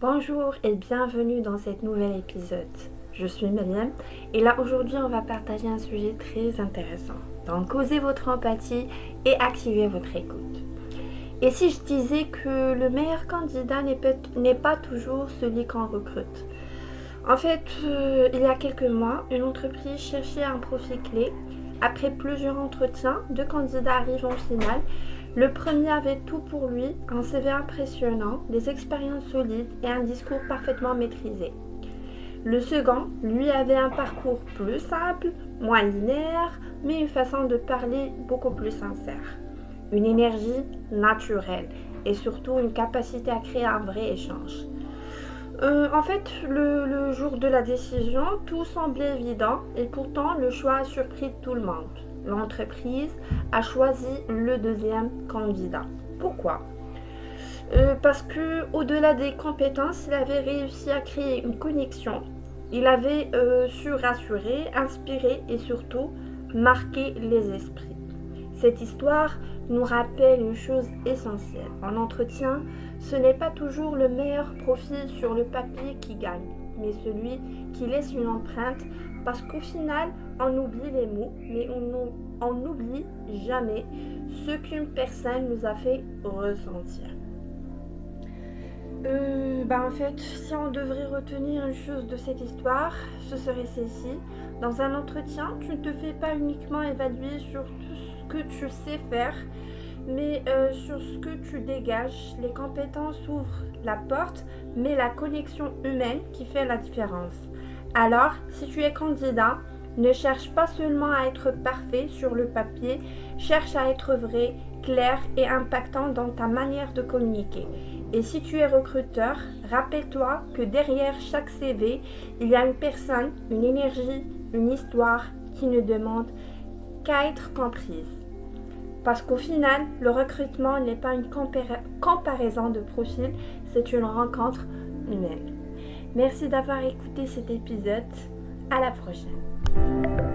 Bonjour et bienvenue dans cet nouvel épisode. Je suis Mariam et là aujourd'hui on va partager un sujet très intéressant. Donc osez votre empathie et activez votre écoute. Et si je disais que le meilleur candidat n'est pas toujours celui qu'on recrute? En fait, il y a quelques mois, une entreprise cherchait un profil clé. Après plusieurs entretiens, 2 candidats arrivent en finale. Le premier avait tout pour lui, un CV impressionnant, des expériences solides et un discours parfaitement maîtrisé. Le second, lui, avait un parcours plus simple, moins linéaire, mais une façon de parler beaucoup plus sincère. Une énergie naturelle et surtout une capacité à créer un vrai échange. Le jour de la décision, tout semblait évident et pourtant le choix a surpris tout le monde. L'entreprise a choisi le deuxième candidat. Pourquoi? Parce que au-delà des compétences, il avait réussi à créer une connexion. Il avait su rassurer, inspirer et surtout marquer les esprits. Cette histoire nous rappelle une chose essentielle. En entretien, ce n'est pas toujours le meilleur profil sur le papier qui gagne, mais celui qui laisse une empreinte, parce qu'au final, on oublie les mots, mais on n'oublie jamais ce qu'une personne nous a fait ressentir. Si on devrait retenir une chose de cette histoire, ce serait celle-ci. Dans un entretien, tu ne te fais pas uniquement évaluer sur tout ce que tu sais faire, mais sur ce que tu dégages. Les compétences ouvrent la porte, mais la connexion humaine qui fait la différence. Alors, si tu es candidat, ne cherche pas seulement à être parfait sur le papier, cherche à être vrai, clair et impactant dans ta manière de communiquer. Et si tu es recruteur, rappelle-toi que derrière chaque CV, il y a une personne, une énergie, une histoire qui ne demande qu'à être comprise. Parce qu'au final, le recrutement n'est pas une comparaison de profil, c'est une rencontre humaine. Merci d'avoir écouté cet épisode. À la prochaine.